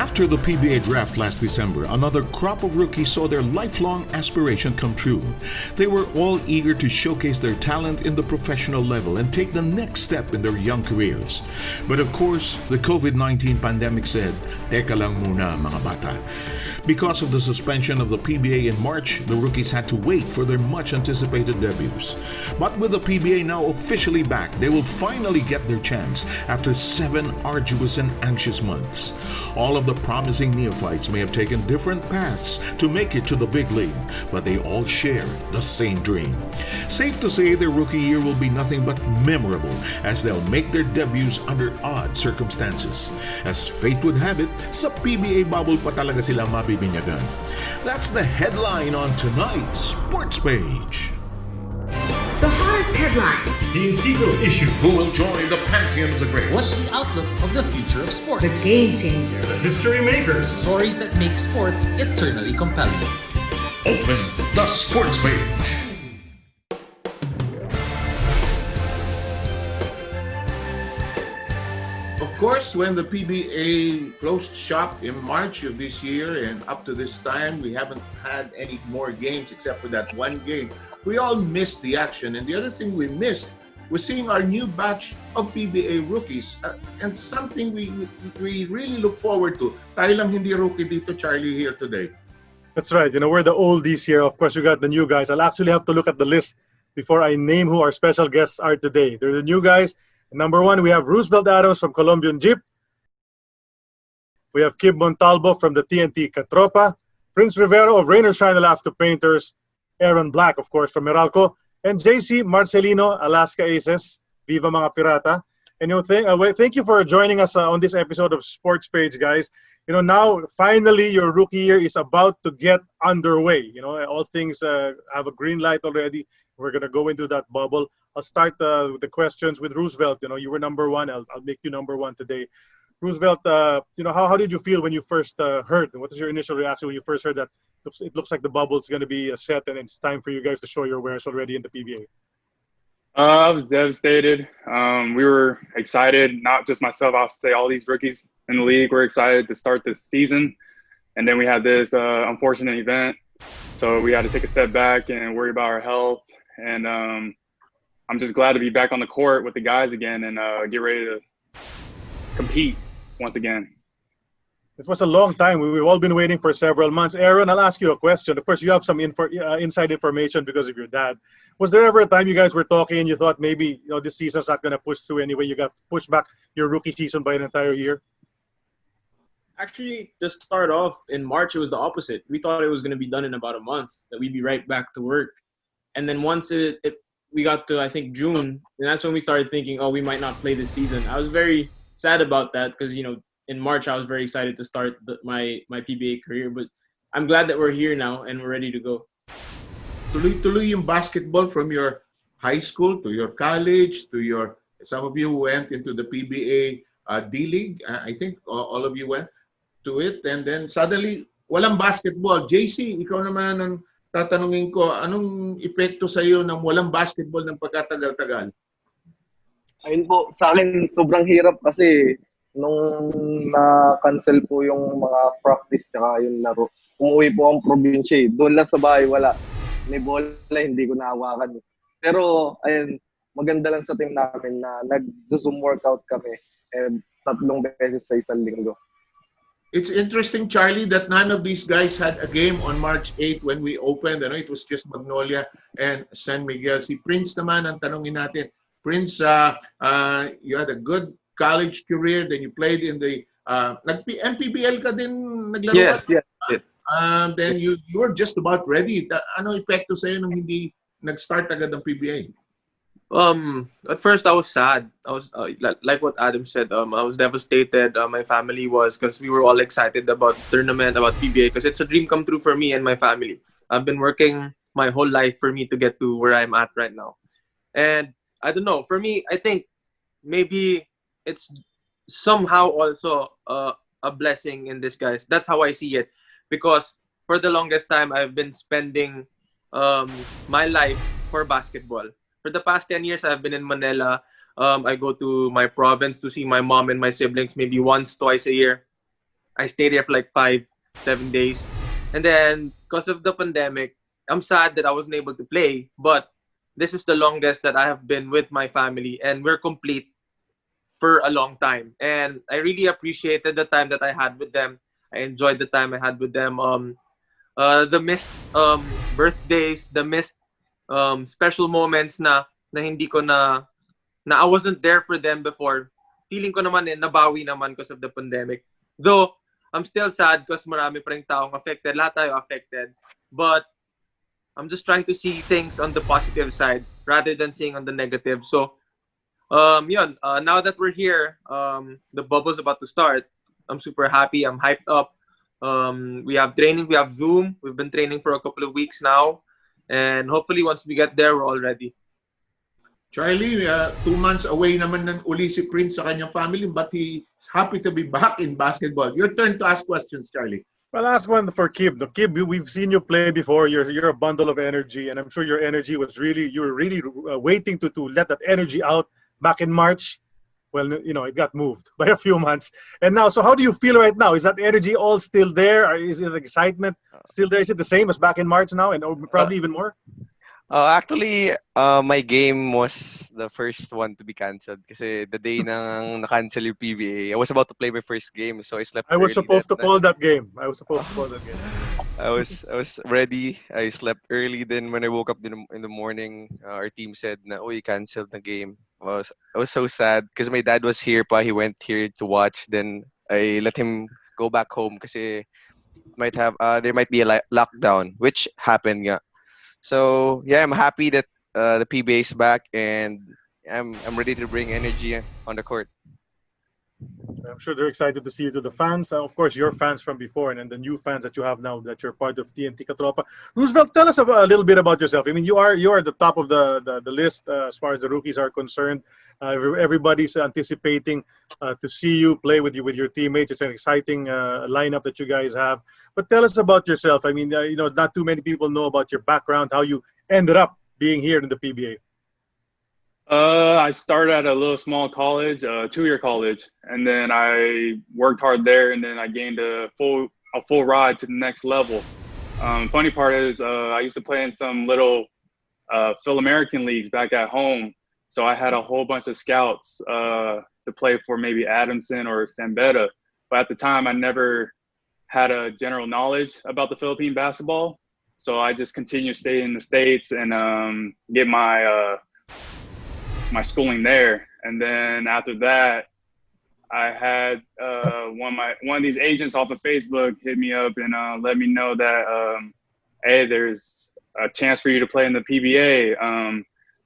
After the PBA Draft last December, another crop of rookies saw their lifelong aspiration come true. They were all eager to showcase their talent in the professional level and take the next step in their young careers. But of course, the COVID-19 pandemic said, "Teka lang muna mga bata." Because of the suspension of the PBA in March, the rookies had to wait for their much-anticipated debuts. But with the PBA now officially back, they will finally get their chance after 7 arduous and anxious months. All of the promising neophytes may have taken different paths to make it to the big league, but they all share the same dream. Safe to say their rookie year will be nothing but memorable as they'll make their debuts under odd circumstances. As fate would have it, sa PBA bubble pa talaga sila mabibinyagan. That's the headline on tonight's Sports Page. The hottest headlines. The integral issue. Who will join the pantheon of the great? What's the outlook of the future of sports? The game changers. The history The makers. stories that make sports eternally compelling. Open the Sports Page. Of course, when the PBA closed shop in March of this year and up to this time, we haven't had any more games except for that one game. We all missed the action. And the other thing we missed was seeing our new batch of PBA rookies and something we really look forward to. Tayo lang hindi rookie dito, Charlie, here today. That's right. We're the oldies here. Of course, we got the new guys. I'll actually have to look at the list before I name who our special guests are today. They're the new guys. Number 1, we have Roosevelt Adams from Colombian Jeep. We have Kib Montalvo from the TNT Catropa. Prince Rivero of Rainer Shine Alaska Painters. Aaron Black, of course, from Meralco. And JC Marcelino, Alaska Aces. Viva mga Pirata. And thank you for joining us on this episode of Sports Page, guys. Now finally your rookie year is about to get underway. All things have a green light already. We're gonna go into that bubble. I'll start with the questions with Roosevelt. You were number 1. I'll make you number 1 today. Roosevelt, how did you feel when you first heard? What was your initial reaction when you first heard that it looks like the bubble's going to be set and it's time for you guys to show your wares already in the PBA? I was devastated. We were excited, not just myself, I'll say all these rookies in the league were excited to start this season. And then we had this unfortunate event. So we had to take a step back and worry about our health. And I'm just glad to be back on the court with the guys again and get ready to compete once again. It was a long time. We've all been waiting for several months. Aaron, I'll ask you a question. Of course, you have some inside information because of your dad. Was there ever a time you guys were talking and you thought maybe this season's not going to push through anyway? You got pushed back your rookie season by an entire year? Actually, to start off, in March, it was the opposite. We thought it was going to be done in about a month, that we'd be right back to work. And then once we got to, I think, June, and that's when we started thinking, we might not play this season. I was very sad about that because, in March, I was very excited to start my PBA career. But I'm glad that we're here now and we're ready to go. Tuloy-tuloy yung basketball from your high school to your college to some of you went into the PBA D-League. I think all of you went to it. And then suddenly, walang basketball. JC, ikaw naman ang tatanungin ko, anong epekto sa iyo ng walang basketball ng pagkatagal-tagal? Ayun po, sa akin sobrang hirap kasi nung na-cancel po yung mga practice tsaka yung laro. Umuwi po ang probinsya eh. Doon lang sa bahay, wala. May bola, hindi ko nahawakan. Pero, ayun, maganda lang sa team namin na nag-zoom workout kami 3 beses sa isang linggo. It's interesting, Charlie, that none of these guys had a game on March 8 when we opened. It was just Magnolia and San Miguel. Si Prince naman, ang tanongin natin. Prince, you had a good college career, then you played in the MPBL ka din naglaro? Yes. Then you were just about ready. Ano epekto sa'yo nung hindi nag-start agad ang PBA? At first I was sad. I was like what Adam said. I was devastated. My family was, because we were all excited about tournament, about PBA, because it's a dream come true for me and my family. I've been working my whole life for me to get to where I'm at right now. And I don't know. For me, I think maybe it's somehow also a blessing in disguise. That's how I see it, because for the longest time I've been spending my life for basketball. For the past 10 years, I've been in Manila. I go to my province to see my mom and my siblings maybe once, twice a year. I stayed there for like 5-7 days. And then, because of the pandemic, I'm sad that I wasn't able to play. But this is the longest that I have been with my family. And we're complete for a long time. And I really appreciated the time that I had with them. I enjoyed the time I had with them. The missed birthdays, the missed special moments na hindi ko na I wasn't there for them before. Feeling ko naman nabawi naman because of the pandemic. Though, I'm still sad because marami pa rin taong affected. Lahat tayo affected. But, I'm just trying to see things on the positive side rather than seeing on the negative. So, now that we're here, the bubble's about to start. I'm super happy. I'm hyped up. We have training. We have Zoom. We've been training for a couple of weeks now. And hopefully, once we get there, we're all ready. Charlie, 2 months away naman ng uli si Prince sa kanyang family, but he's happy to be back in basketball. Your turn to ask questions, Charlie. Well, last one for Kib. The Kib, we've seen you play before. You're a bundle of energy, and I'm sure your energy was you were really waiting to let that energy out back in March. Well, it got moved by a few months, and now. So, how do you feel right now? Is that energy all still there? Or is it excitement still there? Is it the same as back in March now, and probably even more? Actually, my game was the first one to be cancelled kasi the day nang na-cancel yung PBA, I was about to play my first game, so I slept I was early supposed to that call that game. I was ready. I slept early. Then when I woke up in the morning, our team said na, "Oh, you canceled the game." I was so sad because my dad was here pa. He went here to watch. Then I let him go back home kasi there might be a lockdown, which happened nga. So yeah, I'm happy that the PBA is back, and I'm ready to bring energy on the court. I'm sure they're excited to see you, to the fans. Of course, your fans from before, and then the new fans that you have now that you're part of TNT Katropa. Roosevelt, tell us a little bit about yourself. I mean, you are at the top of the list as far as the rookies are concerned. Everybody's anticipating to see you play with your teammates. It's an exciting lineup that you guys have. But tell us about yourself. I mean, not too many people know about your background, how you ended up being here in the PBA. I started at a little small college, 2-year college, and then I worked hard there, and then I gained a full ride to the next level. Funny part is I used to play in some little Phil-American leagues back at home, so I had a whole bunch of scouts to play for maybe Adamson or Sambeta, but at the time I never had a general knowledge about the Philippine basketball, so I just continued to stay in the States and get my schooling there. And then after that, I had one of these agents off of Facebook hit me up and let me know that hey, there's a chance for you to play in the PBA.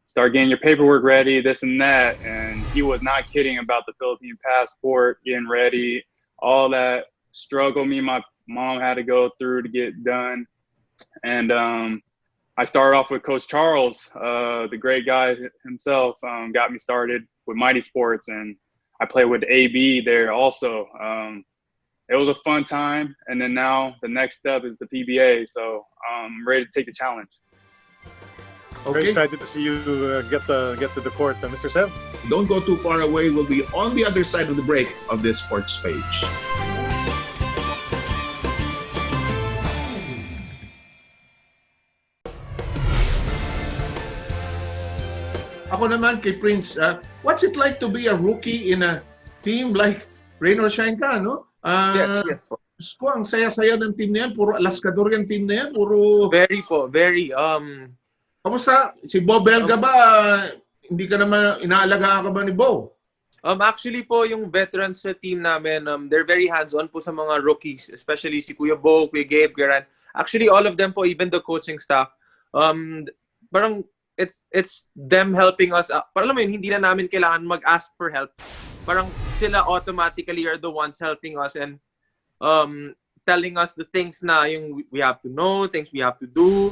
Start getting your paperwork ready, this and that. And he was not kidding about the Philippine passport, getting ready, all that struggle me and my mom had to go through to get done. And I started off with Coach Charles, the great guy himself, got me started with Mighty Sports, and I played with AB there also. It was a fun time, and then now the next step is the PBA, so I'm ready to take the challenge. Okay. Very excited to see you get to the court, Mr. Sev. Don't go too far away. We'll be on the other side of the break of this sports page. Ako naman kay Prince, what's it like to be a rookie in a team like Rain or Shine ka, no? Yes. Ko, ang saya-saya ng team na yan. Puro alaskador yung team na yan. Puro... Very. Kamusta? Si Bo Belga ba, hindi ka naman, inaalagaan ka ba ni Bo? Actually po, yung veterans sa team namin, they're very hands-on po sa mga rookies, especially si Kuya Bo, Kuya Gabe, Garan. Actually, all of them po, even the coaching staff, parang it's them helping us. Parang alam mo yun, hindi na namin kailangan mag-ask for help. Parang sila automatically are the ones helping us and telling us the things na yung we have to know, things we have to do.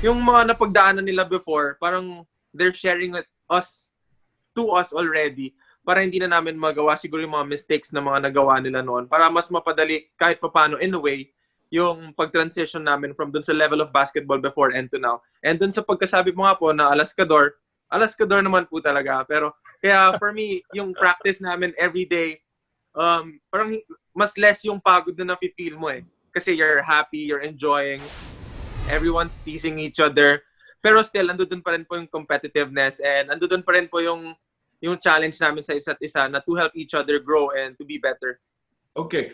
Yung mga napagdaanan nila before, parang they're sharing it to us already para hindi na namin magawa siguro yung mga mistakes na mga nagawa nila noon para mas mapadali kahit paano in a way yung pag-transition namin from dun sa level of basketball before and to now. And dun sa pagkasabi mo nga po na alaskador naman po talaga. Pero kaya for me, yung practice namin every day, parang mas less yung pagod na nafe-feel mo eh. Kasi you're happy, you're enjoying, everyone's teasing each other. Pero still, andun pa rin po yung competitiveness and andun pa rin po yung challenge namin sa isa't isa na to help each other grow and to be better. Okay,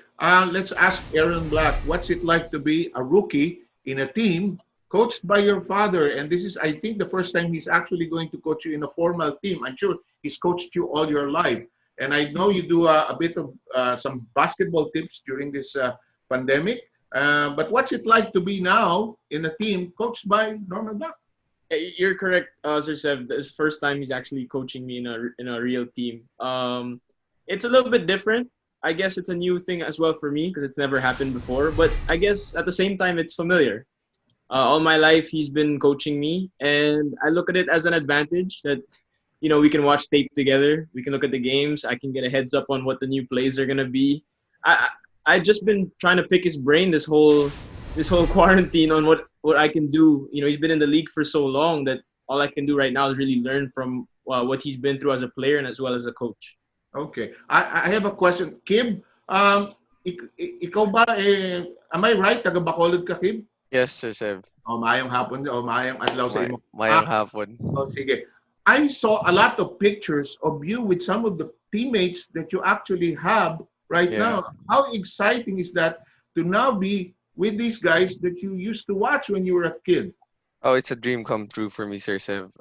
let's ask Aaron Black, what's it like to be a rookie in a team coached by your father? And this is, I think, the first time he's actually going to coach you in a formal team. I'm sure he's coached you all your life. And I know you do a bit of some basketball tips during this pandemic. But what's it like to be now in a team coached by Norman Black? You're correct, Sir Sev. This first time he's actually coaching me in a real team. It's a little bit different. I guess it's a new thing as well for me because it's never happened before. But I guess at the same time, it's familiar. All my life, he's been coaching me, and I look at it as an advantage that, you know, we can watch tape together. We can look at the games. I can get a heads up on what the new plays are gonna be. I just been trying to pick his brain this whole quarantine on what I can do. You know, he's been in the league for so long that all I can do right now is really learn from what he's been through as a player and as well as a coach. Okay. I have a question. Kim, ikaw ba, am I right? Taga Bacolod ka, Kim? Yes, Sir Sev. Maayong hapon. Maayong adlaw sa imo. Mayang hapon. Sige. I saw a lot of pictures of you with some of the teammates that you actually have right now. How exciting is that to now be with these guys that you used to watch when you were a kid? Oh, it's a dream come true for me, Sir Sev.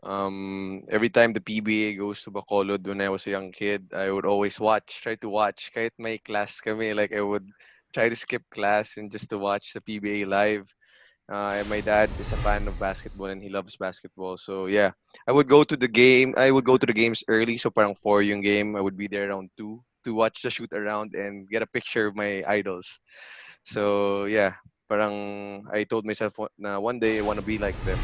Every time the PBA goes to Bacolod when I was a young kid, I would always try to watch. Kahit may class kami, like I would try to skip class and just to watch the PBA live. And my dad is a fan of basketball and he loves basketball. So yeah, I would go to the games early. So parang 4 yung game. I would be there around 2 to watch the shoot around and get a picture of my idols. So yeah, parang I told myself na one day I want to be like them.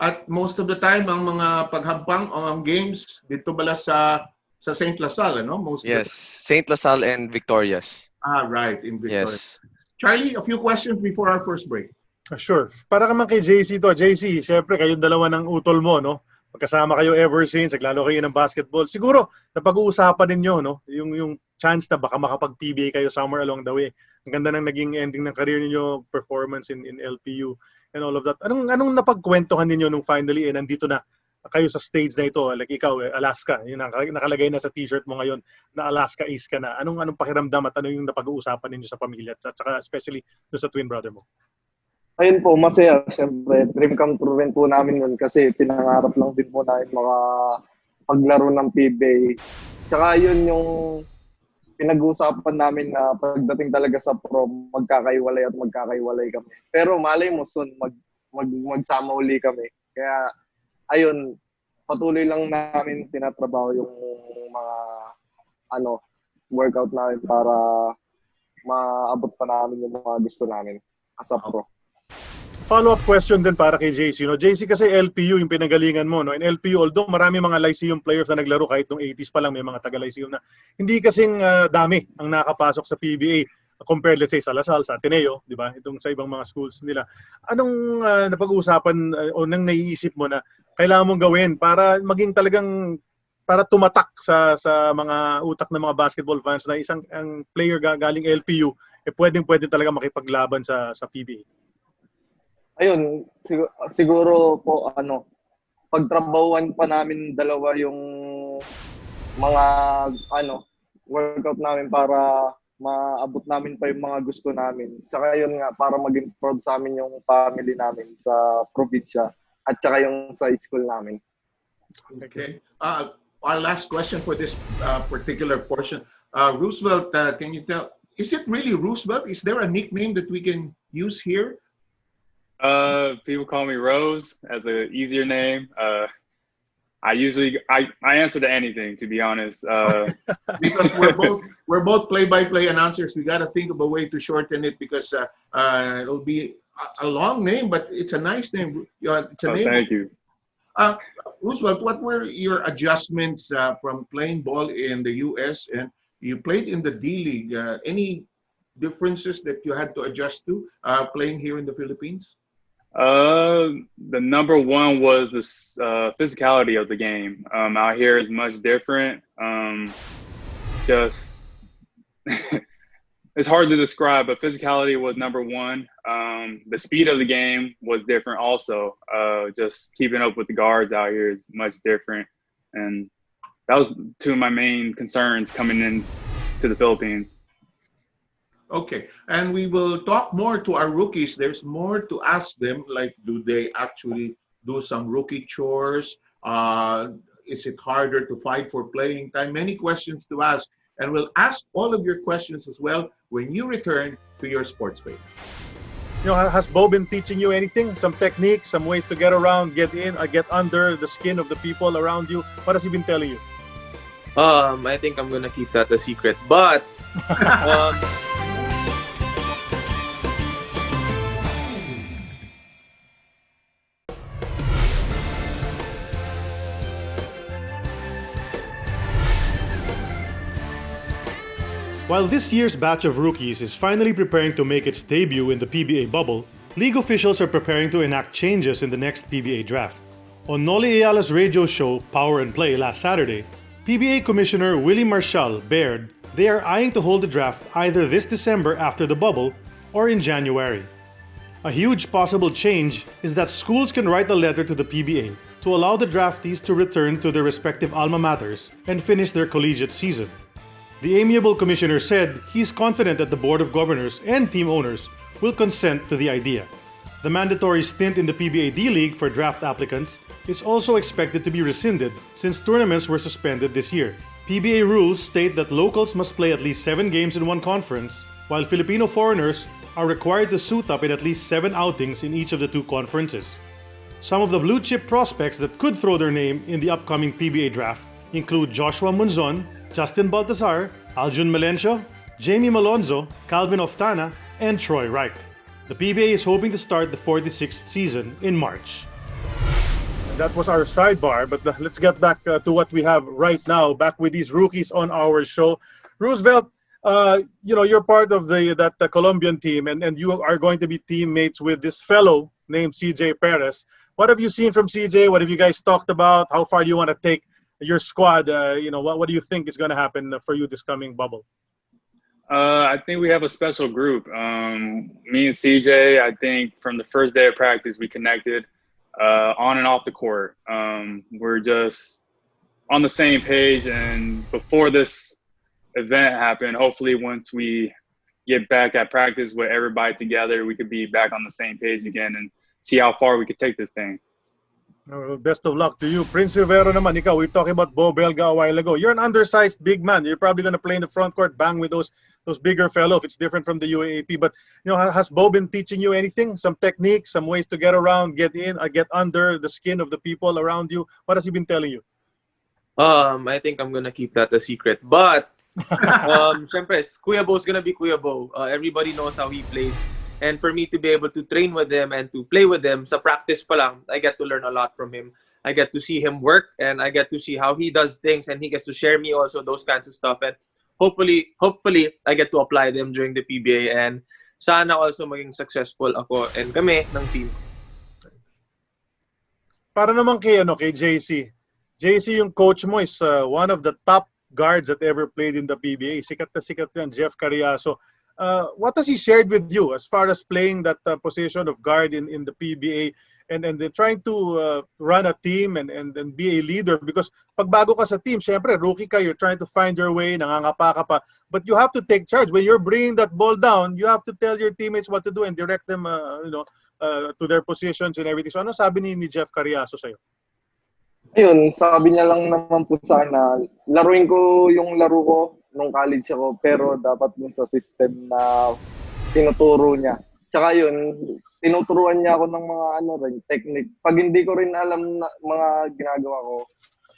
At most of the time, ang mga paghampang ang games dito bala sa Saint Lasal, no? Yes, Saint Lasal and Victorias. Right, in Victoria. Yes. Charlie, a few questions before our first break. Sure. Para naman kay JC to. JC, syempre kayong dalawa ng utol mo, no? Magkasama kayo ever since, naglalo kayo ng basketball. Siguro, napag-uusapan ninyo, no? Yung chance na baka makapag-PBA kayo somewhere along the way. Ang ganda ng naging ending ng career ninyo, performance in LPU and all of that. Anong napagkwentuhan ninyo nung finally nandito na kayo sa stage na ito? Like ikaw, Alaska, yung nakalagay na sa t-shirt mo ngayon na Alaska Ace ka na. Anong pakiramdam at ano yung napag-uusapan ninyo sa pamilya at saka especially doon sa twin brother mo? Ayun po, masaya. Siyempre, dream come true rin po namin yun kasi pinangarap lang din po namin mga paglaro ng PBA. Tsaka yun yung pinag-uusapan namin na pagdating talaga sa pro, magkakaiwalay kami. Pero malay mo soon, magsama uli kami. Kaya, ayun, patuloy lang namin tinatrabaho yung mga workout namin para maabot pa namin yung mga gusto namin as a pro. Follow-up question din para kay JC. No? JC kasi LPU yung pinagalingan mo. No? In LPU, although marami mga Lyceum players na naglaro kahit nung 80s pa lang may mga taga-Lyceum na hindi kasing dami ang nakapasok sa PBA compared let's say sa Lasal, sa Ateneo, di ba? Itong sa ibang mga schools nila. Anong napag-uusapan o nang naiisip mo na kailangan mong gawin para maging talagang para tumatak sa mga utak ng mga basketball fans na isang ang player galing LPU pwedeng talaga makipaglaban sa PBA? Ayun, siguro po pagtrabahuan pa namin dalawa yung mga workout namin para maabot namin pa yung mga gusto namin. Tsaka yun nga, para maging proud sa amin yung family namin sa probinsya at tsaka yung sa school namin. Okay. Our last question for this particular portion. Roosevelt, can you tell, is it really Roosevelt? Is there a nickname that we can use here? People call me Rose as an easier name. I answer to anything, to be honest. Because we're both play-by-play announcers. We got to think of a way to shorten it because it'll be a long name, but it's a nice name. It's a name. Thank you. Roosevelt, what were your adjustments from playing ball in the U.S. and you played in the D-League? Any differences that you had to adjust to playing here in the Philippines? The number one was the physicality of the game. Out here is much different. Just it's hard to describe, but physicality was number one. The speed of the game was different also. Just keeping up with the guards out here is much different. And that was two of my main concerns coming in to the Philippines. Okay, and we will talk more to our rookies. There's more to ask them, like do they actually do some rookie chores? Is it harder to fight for playing time? Many questions to ask, and we'll ask all of your questions as well when you return to your sports page. Has Bo been teaching you anything? Some techniques, some ways to get around, get in, get under the skin of the people around you? What has he been telling you? I think I'm gonna keep that a secret, but While this year's batch of rookies is finally preparing to make its debut in the PBA bubble, league officials are preparing to enact changes in the next PBA draft. On Noli Ayala's radio show Power and Play last Saturday, PBA Commissioner Willie Marshall bared they are eyeing to hold the draft either this December after the bubble or in January. A huge possible change is that schools can write a letter to the PBA to allow the draftees to return to their respective alma maters and finish their collegiate season. The amiable commissioner said he's confident that the Board of Governors and team owners will consent to the idea. The mandatory stint in the PBA D-League for draft applicants is also expected to be rescinded since tournaments were suspended this year. PBA rules state that locals must play at least 7 games in one conference, while Filipino foreigners are required to suit up in at least 7 outings in each of the 2 conferences. Some of the blue-chip prospects that could throw their name in the upcoming PBA draft include Joshua Munzon, Justin Baltazar, Aljun Melencio, Jamie Malonzo, Calvin Oftana, and Troy Wright. The PBA is hoping to start the 46th season in March. That was our sidebar, but let's get back to what we have right now, back with these rookies on our show. Roosevelt, you're part of that Colombian team, and you are going to be teammates with this fellow named CJ Perez. What have you seen from CJ? What have you guys talked about? How far do you want to take your squad? What do you think is going to happen for you this coming bubble? I think we have a special group. Me and CJ, I think from the first day of practice, we connected on and off the court. We're just on the same page. And before this event happened, hopefully once we get back at practice with everybody together, we could be back on the same page again and see how far we could take this thing. Best of luck to you. Prince Rivero naman, ikaw, we were talking about Bo Belga a while ago. You're an undersized big man. You're probably going to play in the front court, bang with those bigger fellows. It's different from the UAAP. But, has Bo been teaching you anything? Some techniques, some ways to get around, get in, get under the skin of the people around you? What has he been telling you? I think I'm gonna keep that a secret. But, syempre, Kuya Bo's gonna be Kuya Bo. Everybody knows how he plays. And for me to be able to train with them and to play with them, sa practice pa lang, I get to learn a lot from him. I get to see him work, and I get to see how he does things, and he gets to share me also those kinds of stuff. And hopefully, I get to apply them during the PBA. And sana also maging successful ako and kami ng team. Para naman kay JC. JC, yung coach mo is one of the top guards that ever played in the PBA. Sikat na sikat yan, Jeff Carriazo. What has he shared with you as far as playing that position of guard in the PBA and then trying to run a team and be a leader? Because pag bago ka sa team, syempre, rookie ka, you're trying to find your way, nangangapa ka pa. But you have to take charge. When you're bringing that ball down, you have to tell your teammates what to do and direct them to their positions and everything. So ano sabi ni Jeff Carriazo sa'yo? Ayun, sabi niya lang naman po sana, laruin ko yung laro ko nung college ako, pero dapat dun sa system na tinuturo niya. Tsaka yun, tinuturuan niya ako ng mga technique. Pag hindi ko rin alam na mga ginagawa ko,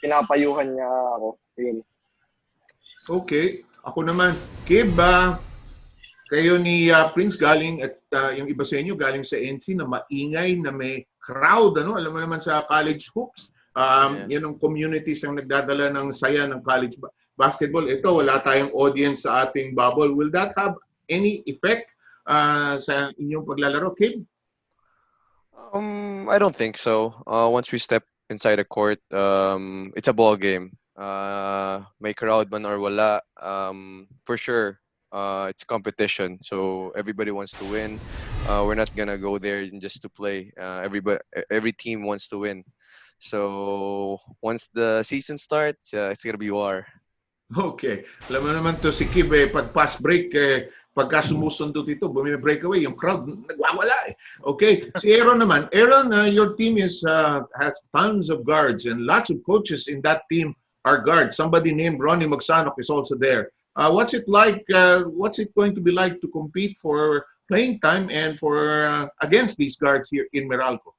pinapayuhan niya ako. Yun. Okay. Ako naman, Kib, kayo ni Prince galing at yung iba sa inyo galing sa NC na maingay, na may crowd, alam mo naman sa college hoops. Yan ang communities ang nagdadala ng saya ng college basketball. Ito, wala tayong audience sa ating bubble. Will that have any effect sa inyong paglalaro, Kim? I don't think so. Once we step inside a court, it's a ball game. May crowd man or wala, for sure, it's competition, so everybody wants to win. We're not gonna go there just to play. Every team wants to win. So once the season starts, it's gonna be war. Okay. Alam mo naman to si Kib, pag pass break, pagka sumusundo dito, bumi-breakaway, yung crowd, nagwawala eh. Okay. Si Aaron naman. Aaron, your team has tons of guards and lots of coaches in that team are guards. Somebody named Ronnie Magsanok is also there. What's it like? What's it going to be like to compete for playing time and for against these guards here in Meralco?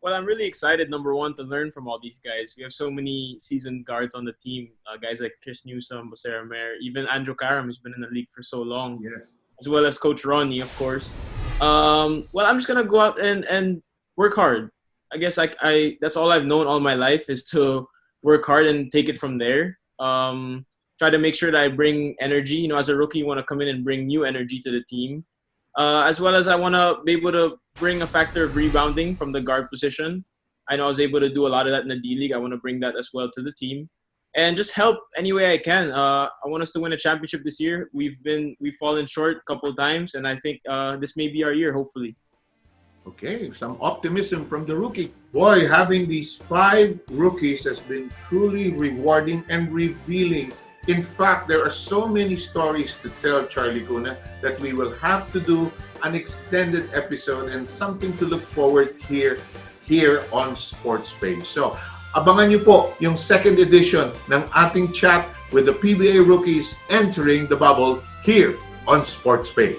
Well, I'm really excited, number one, to learn from all these guys. We have so many seasoned guards on the team. Guys like Chris Newsom, Jose Romero, even Andrew Karam, who's been in the league for so long. Yes. As well as Coach Ronnie, of course. Well, I'm just going to go out and work hard. I guess that's all I've known all my life is to work hard and take it from there. Try to make sure that I bring energy. You know, as a rookie, you want to come in and bring new energy to the team. As well as I want to be able to bring a factor of rebounding from the guard position. I know I was able to do a lot of that in the D-League. I want to bring that as well to the team. And just help any way I can. I want us to win a championship this year. We've fallen short a couple of times, and I think this may be our year, hopefully. Okay, some optimism from the rookie. Boy, having these 5 rookies has been truly rewarding and revealing. In fact, there are so many stories to tell, Charlie Cuna, that we will have to do an extended episode and something to look forward here on Sports Page. So, abangan niyo po yung second edition ng ating chat with the PBA rookies entering the bubble here on Sports Page.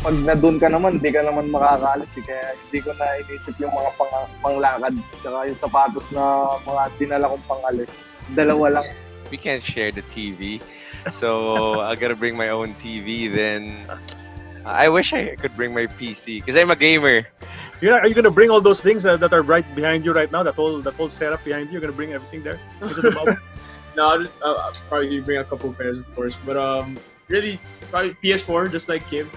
Pag na-doon ka naman, di ka naman makakaalis. Kaya hindi ko na inisip yung mga panglakad. Tsaka yung sapatos na mga dinala kong pangalis. Dalawa lang. We can't share the TV. So I gotta bring my own TV. Then I wish I could bring my PC because I'm a gamer. Are you gonna bring all those things that are right behind you right now? That whole setup behind you. You're gonna bring everything there into the bubble? No, I'll probably bring a couple pairs, of course. But really, probably PS4, just like Kim.